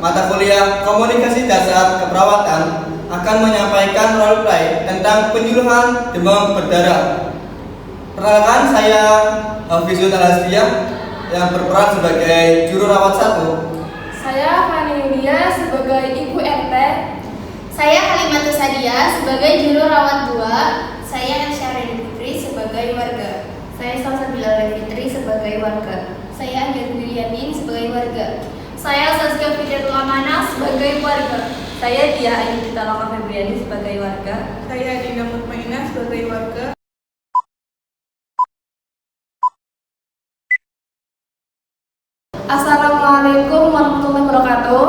mata kuliah Komunikasi Dasar Keperawatan akan menyampaikan role play tentang penyuluhan demam berdarah. Perkenalkan, saya Hafizul Alastia yang berperan sebagai juru rawat 1. Saya Fani Yulia sebagai ibu RT. Saya Halimatus Sadia sebagai juru rawat 2. Saya Ansyareni Putri sebagai warga. Saya Salsabila Fitri sebagai warga. Saya Anjar Wilianin sebagai warga. Saya Saskia Fitriatul Amanah sebagai warga. Saya Tia Ayudita Laka Febriani sebagai warga. Saya Dina Mutmainah sebagai warga. Assalamualaikum warahmatullahi wabarakatuh.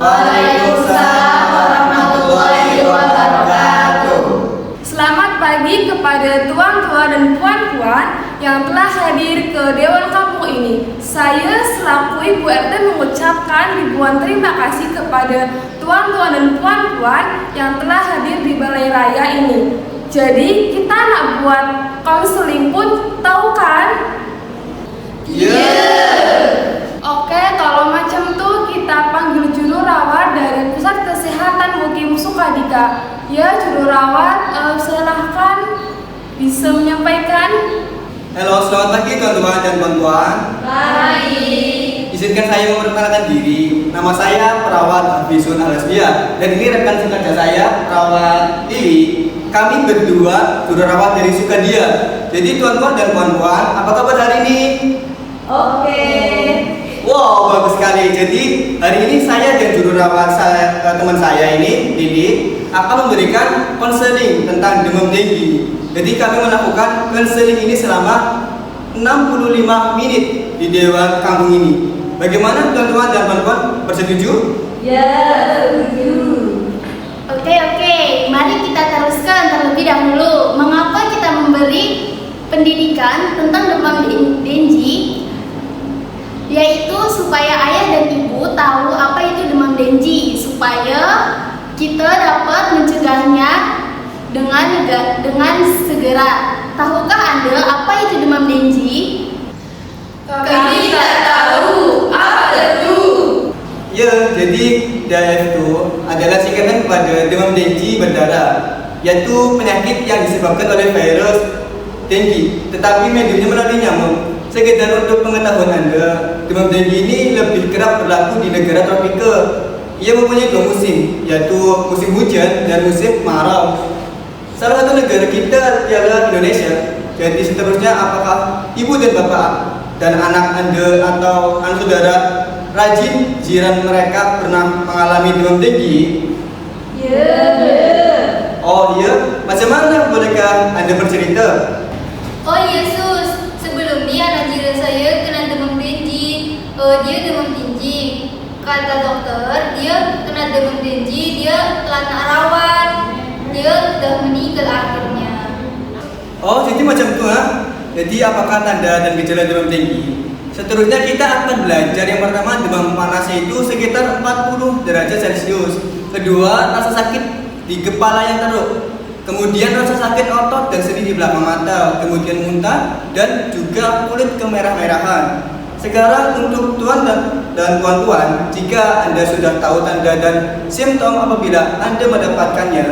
Waalaikumsalam warahmatullahi wabarakatuh. Selamat pagi kepada tuan-tuan dan puan-puan yang telah hadir ke Dewan Kampung ini. Saya selaku Ibu RT mengucapkan ribuan terima kasih kepada tuan-tuan dan puan-puan yang telah hadir di Balai Raya ini. Jadi kita nak buat konseling pun, tahu kan? Oke, kalau macam tuh kita panggil juru rawat dari Pusat Kesehatan Mukim Sukadika. Ya, juru rawat, silahkan bisa menyampaikan. Halo, selamat pagi teman-teman dan puan-puan. Baik. Izinkan saya memperkenalkan diri. Nama saya perawat Hafizul Alastia dan ini rekan sekerja saya, perawat Lili. Kami berdua juru rawat dari Sukadia. Jadi tuan-tuan dan puan-puan, apa kabar hari ini? Oke. Wow, bagus sekali. Jadi hari ini saya dan juru rawat teman saya ini, Lili, akan memberikan konseling tentang demam denggi. Jadi kami melakukan konseling ini selama 65 menit di Dewan Kampung ini. Bagaimana teman-teman dan puan-puan, bersetuju? Ya, setuju. Oke, mari kita teruskan terlebih dahulu. Mengapa kita memberi pendidikan tentang demam dengue? Yaitu supaya ayah dan ibu tahu apa itu demam dengue, supaya kita dapat mencegahnya dengan segera. Tahukah Anda apa itu demam dengue? Kami tidak tahu. Apa itu? Ya, jadi DAF itu adalah singkatan pada demam dengue berdarah, yaitu penyakit yang disebabkan oleh virus dengue, tetapi mediumnya melalui nyamuk. Sekedar untuk pengetahuan Anda, demam dengue ini lebih kerap berlaku di negara tropika. Ia mempunyai 2 musim, yaitu musim hujan dan musim kemarau. Salah satu negara kita ialah Indonesia. Jadi seterusnya, apakah ibu dan bapak dan anak Anda atau anak saudara rajin jiran mereka pernah mengalami demam dengue? Ya. Oh iya, macam mana bolehkah Anda bercerita? Oh Yesus, sebelum ini anak jiran saya kena demam dengue. Dia demam tinggi. Kata dokter, dia kena demam dengue, dia telah nak rawat. Dia sudah meninggal akhirnya. Oh, jadi macam itu ha? Jadi apakah tanda dan gejala demam dengue? Seterusnya kita akan belajar yang pertama demam panasnya itu sekitar 40 derajat Celcius. Kedua, rasa sakit di kepala yang teruk. Kemudian rasa sakit otot dan sendi di belakang mata, kemudian muntah dan juga kulit kemerah-merahan. Sekarang untuk tuan dan puan-puan, jika Anda sudah tahu tanda dan simptom apabila Anda mendapatkannya,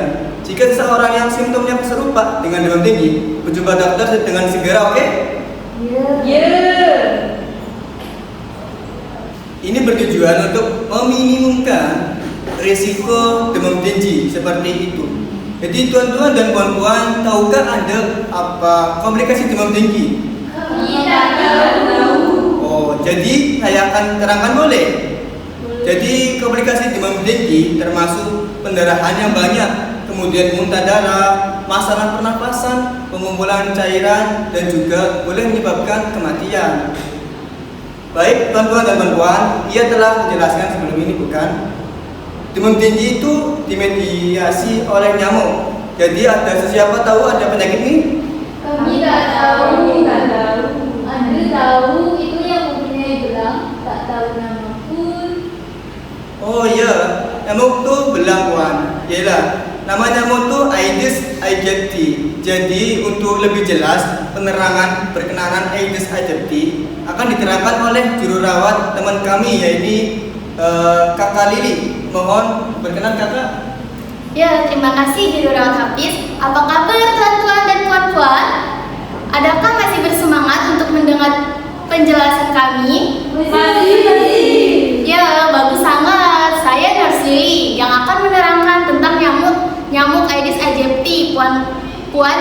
jika seseorang yang simptomnya serupa dengan demam dengue, berjumpa dokter dengan segera, oke? Ya. Ini bertujuan untuk meminimumkan risiko demam dengue seperti itu. Jadi tuan-tuan dan puan-puan, tahukah Anda apa komplikasi demam dengue? Tidak tahu. Oh, jadi saya akan terangkan boleh? Jadi komplikasi demam dengue termasuk pendarahan yang banyak, kemudian muntah darah, masalah pernapasan, pengumpulan cairan, dan juga boleh menyebabkan kematian. Baik, tuan-tuan dan puan-puan, ia telah menjelaskan sebelum ini, bukan? Demam dengue itu dimediasi oleh nyamuk. Jadi ada siapa tahu ada penyakit ini? Kami tak tahu. Anda tahu itu yang mempunyai belang, tak tahu nama pun. Oh iya, nyamuk itu belang, puan. Yalah, nama nyamuk itu Aedes aegypti. Jadi untuk lebih jelas penerangan berkenaan Aedes aegypti akan diterangkan oleh juru rawat teman kami, yaitu Kakak Lili, mohon berkenan kakak. Ya, terima kasih Guru Rawat Hafiz. Apa kabar tuan-tuan dan puan-puan? Adakah masih bersemangat untuk mendengar penjelasan kami? Masih. Ya, bagus sangat. Saya Nurse Lili yang akan menerangkan tentang nyamuk Aedes aegypti, puan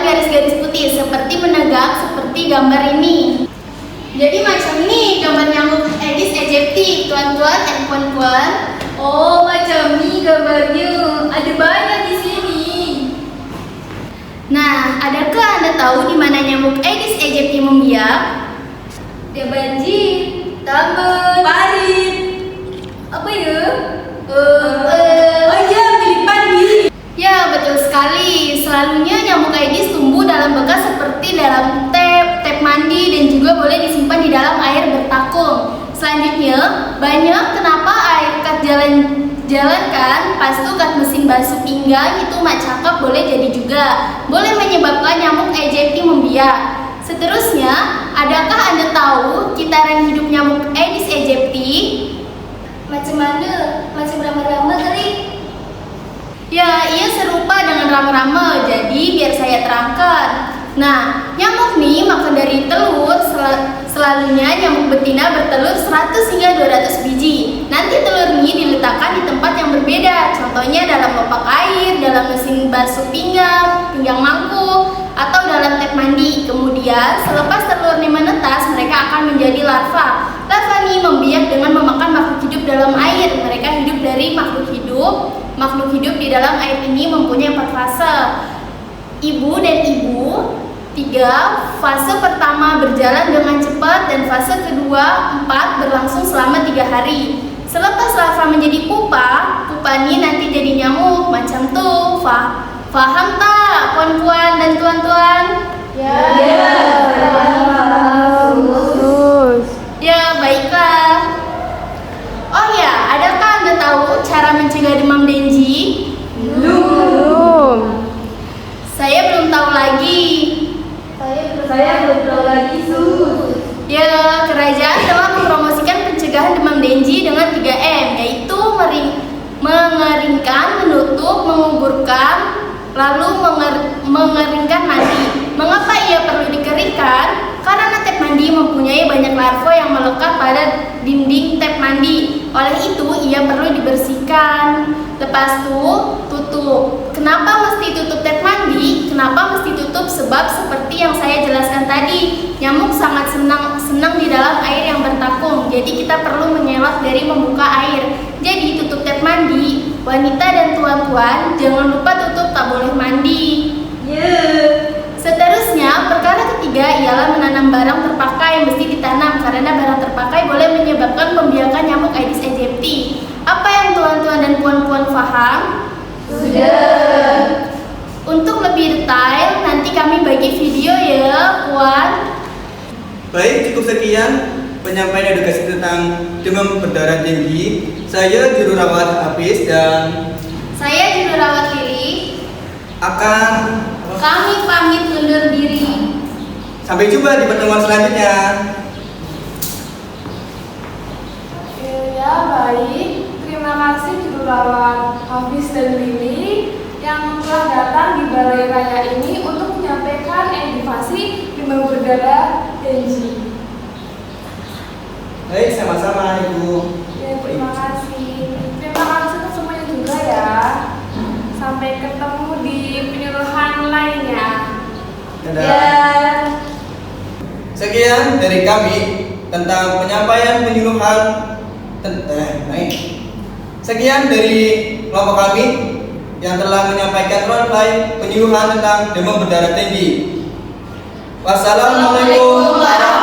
garis-garis putih seperti menegak seperti gambar ini. Jadi macam ini gambar nyamuk Aedes aegypti, tuan-tuan dan puan-puan. Oh, macam ni gambarnya. Ada banyak di sini. Nah, adakah Anda tahu di mana nyamuk Aedes aegypti membiak? Dia banjir. Taman. Parit. Apa ya? Oh ya, milik Pandi. Ya, betul sekali. Selalunya nyamuk Aedes tumbuh dalam bekas seperti dalam tap mandi dan juga boleh disimpan di dalam air bertakung. Selanjutnya, banyak kenapa air kat jalan kan, pas itu kat mesin basuh pinggang itu mak cakap boleh jadi juga. Boleh menyebabkan nyamuk aegypti membiak. Seterusnya, adakah Anda tahu kitaran hidup nyamuk Aedes aegypti? Macam mana? Macam rama-rama kali? Ya, ia serupa dengan rama-rama, jadi biar saya terangkan. Nah, nyamuk nih makan dari telur, selalunya nyamuk betina bertelur 100 hingga 200 biji. Nanti telur nih diletakkan di tempat yang berbeda, contohnya dalam lopak air, dalam mesin basuh pinggang mangkuk, atau dalam tap mandi. Kemudian, selepas telur nih menetas, mereka akan menjadi larva. Larva nih membiak dengan memakan makhluk hidup dalam air. Mereka hidup dari makhluk hidup. Makhluk hidup di dalam air ini mempunyai 4 fase. Ibu dan ibu. 3. Fase pertama berjalan dengan cepat dan fase kedua 4 berlangsung selama 3 hari. Selepas larva menjadi pupa ini nanti jadi nyamuk macam tuh. Faham tak puan-puan dan tuan-tuan? Ya. Ya, baiklah. Oh ya, adakah Anda tahu cara mencegah demam Dengue? Belum. Saya belum tahu lagi. Saya belum tahu lagi, Sus. Ya, kerajaan telah mempromosikan pencegahan demam Dengue dengan 3M, yaitu mengeringkan, menutup, menguburkan, lalu mengeringkan mandi. Mengapa ia perlu dikeringkan? Karena tap mandi mempunyai banyak larva yang melekat pada dinding tap mandi. Oleh itu, ia perlu dibersihkan. Lepas itu, tutup. Kenapa mesti tutup tap mandi? Kenapa mesti tutup? Sebab seperti yang saya jelaskan tadi, nyamuk sangat senang di dalam air yang bertakung. Jadi kita perlu mengelak dari membuka air. Jadi tutup tap mandi. Wanita dan tuan-tuan, jangan lupa tutup, tak boleh mandi. Ya. Seterusnya, perkara ketiga ialah menanam barang terpakai yang mesti ditanam karena barang terpakai boleh menyebabkan pembiakan nyamuk Aedes aegypti. Apa yang tuan-tuan dan puan-puan paham? Sudah. Untuk lebih detail, nanti kami bagi video ya, puan. Baik, cukup sekian penyampaian edukasi tentang demam berdarah tinggi. Saya Juru Rawat Hafiz dan Saya Juru Rawat Lili. kami Pamit undur diri. sampai jumpa di pertemuan selanjutnya. Ya, baik. Terima kasih Juru Rawat Hafiz dan Lili yang telah datang di Balai Raya ini untuk menyampaikan edukasi demam berdarah Dengue. Baik, sama-sama Ibu. Ya, terima kasih. Terima kasih untuk semuanya juga ya. Sampai ketemu di penyuluhan lainnya. Dadah. Ya. Sekian dari kami tentang penyampaian penyuluhan Sekian dari kelompok kami yang telah menyampaikan roleplay penyuluhan tentang demam berdarah tinggi. Wassalamualaikum warahmatullahi wabarakatuh.